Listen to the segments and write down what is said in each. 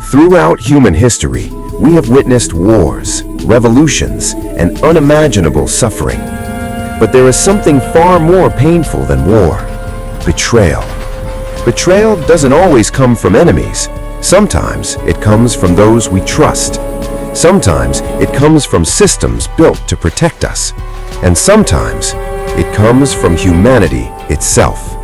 Throughout human history, we have witnessed wars, revolutions, and unimaginable suffering. But there is something far more painful than war: betrayal. Betrayal doesn't always come from enemies. Sometimes it comes from those we trust. Sometimes it comes from systems built to protect us. And sometimes it comes from humanity itself.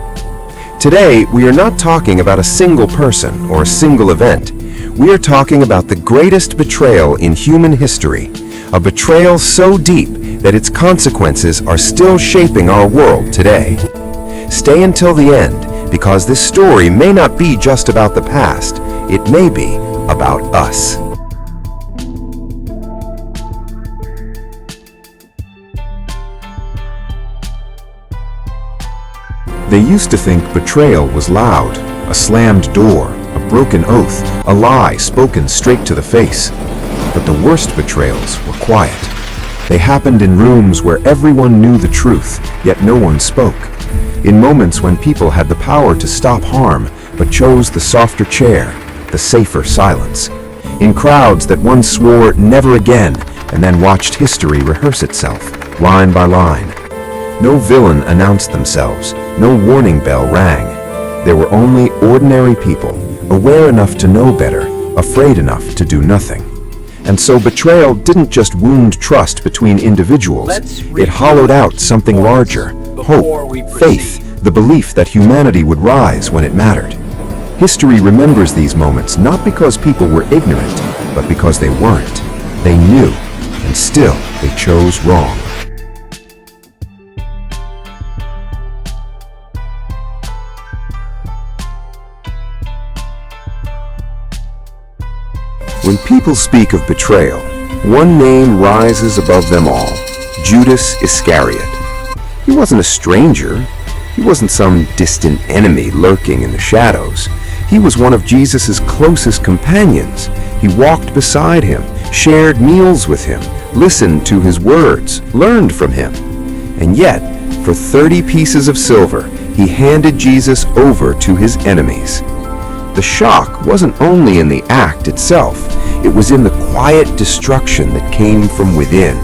Today, we are not talking about a single person or a single event. We are talking about the greatest betrayal in human history, a betrayal so deep that its consequences are still shaping our world today. Stay until the end, because this story may not be just about the past, it may be about us. They used to think betrayal was loud, a slammed door, a broken oath, a lie spoken straight to the face. But the worst betrayals were quiet. They happened in rooms where everyone knew the truth, yet no one spoke. In moments when people had the power to stop harm, but chose the softer chair, the safer silence. In crowds that once swore never again, and then watched history rehearse itself, line by line. No villain announced themselves, no warning bell rang. There were only ordinary people, aware enough to know better, afraid enough to do nothing. And so betrayal didn't just wound trust between individuals, it hollowed out something larger: hope, faith, the belief that humanity would rise when it mattered. History remembers these moments not because people were ignorant, but because they weren't. They knew, and still they chose wrong. When people speak of betrayal, one name rises above them all: Judas Iscariot. He wasn't a stranger. He wasn't some distant enemy lurking in the shadows. He was one of Jesus' closest companions. He walked beside him, shared meals with him, listened to his words, learned from him. And yet, for 30 pieces of silver, he handed Jesus over to his enemies. The shock wasn't only in the act itself, it was in the quiet destruction that came from within.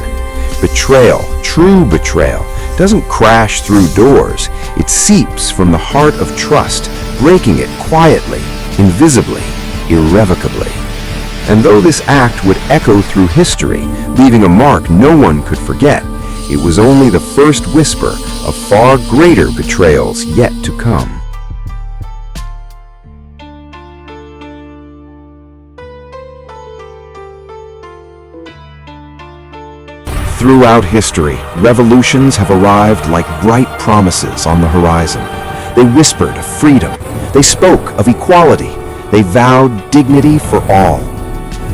Betrayal, true betrayal, doesn't crash through doors. It seeps from the heart of trust, breaking it quietly, invisibly, irrevocably. And though this act would echo through history, leaving a mark no one could forget, it was only the first whisper of far greater betrayals yet to come. Throughout history, revolutions have arrived like bright promises on the horizon. They whispered of freedom. They spoke of equality. They vowed dignity for all.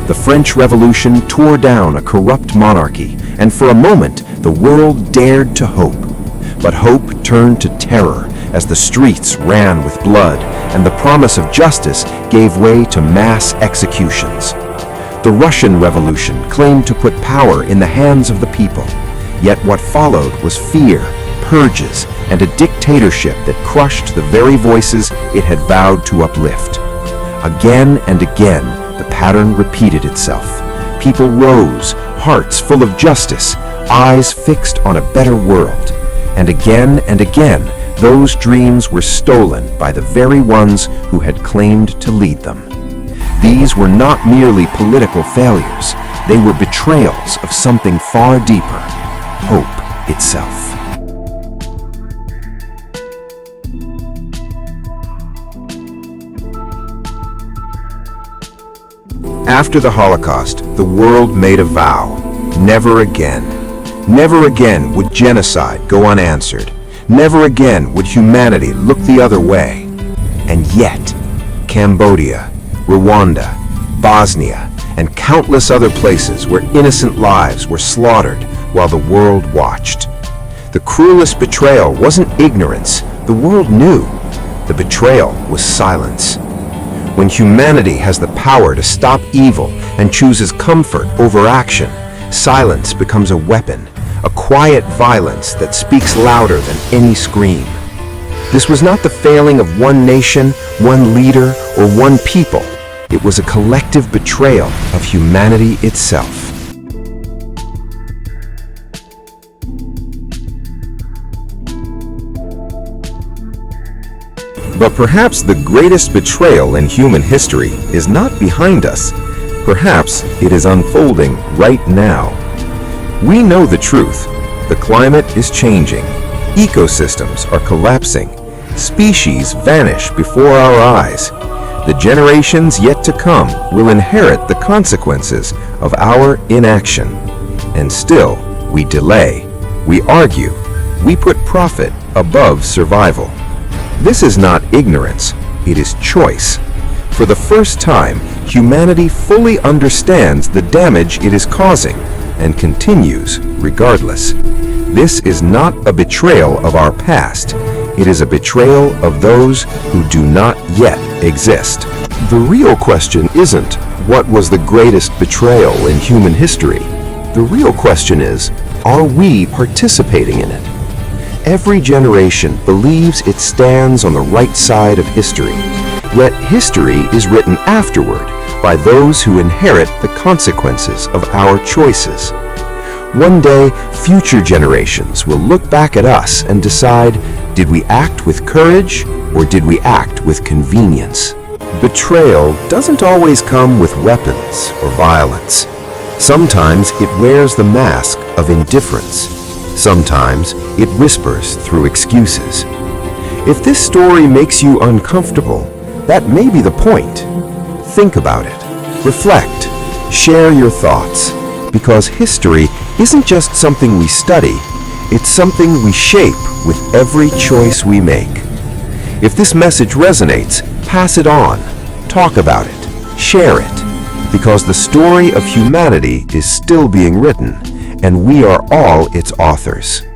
The French Revolution tore down a corrupt monarchy, and for a moment, the world dared to hope. But hope turned to terror as the streets ran with blood, and the promise of justice gave way to mass executions. The Russian Revolution claimed to put power in the hands of the people, yet what followed was fear, purges, and a dictatorship that crushed the very voices it had vowed to uplift. Again and again, the pattern repeated itself. People rose, hearts full of justice, eyes fixed on a better world. And again, those dreams were stolen by the very ones who had claimed to lead them. These were not merely political failures. They were betrayals of something far deeper: hope itself. After the Holocaust, the world made a vow: never again. Never again would genocide go unanswered. Never again would humanity look the other way. And yet, Cambodia, Rwanda, Bosnia, and countless other places where innocent lives were slaughtered while the world watched. The cruelest betrayal wasn't ignorance. The world knew. The betrayal was silence. When humanity has the power to stop evil and chooses comfort over action, silence becomes a weapon, a quiet violence that speaks louder than any scream. This was not the failing of one nation, one leader, or one people. It was a collective betrayal of humanity itself. But perhaps the greatest betrayal in human history is not behind us. Perhaps it is unfolding right now. We know the truth. The climate is changing. Ecosystems are collapsing. Species vanish before our eyes. The generations yet to come will inherit the consequences of our inaction. And still, we delay, we argue, we put profit above survival. This is not ignorance, it is choice. For the first time, humanity fully understands the damage it is causing and continues regardless. This is not a betrayal of our past. It is a betrayal of those who do not yet exist. The real question isn't, what was the greatest betrayal in human history? The real question is, are we participating in it? Every generation believes it stands on the right side of history, yet history is written afterward by those who inherit the consequences of our choices. One day, future generations will look back at us and decide, did we act with courage or did we act with convenience? Betrayal doesn't always come with weapons or violence. Sometimes it wears the mask of indifference. Sometimes it whispers through excuses. If this story makes you uncomfortable, that may be the point. Think about it. Reflect. Share your thoughts. Because history isn't just something we study, it's something we shape with every choice we make. If this message resonates, pass it on. Talk about it. Share it. Because the story of humanity is still being written, and we are all its authors.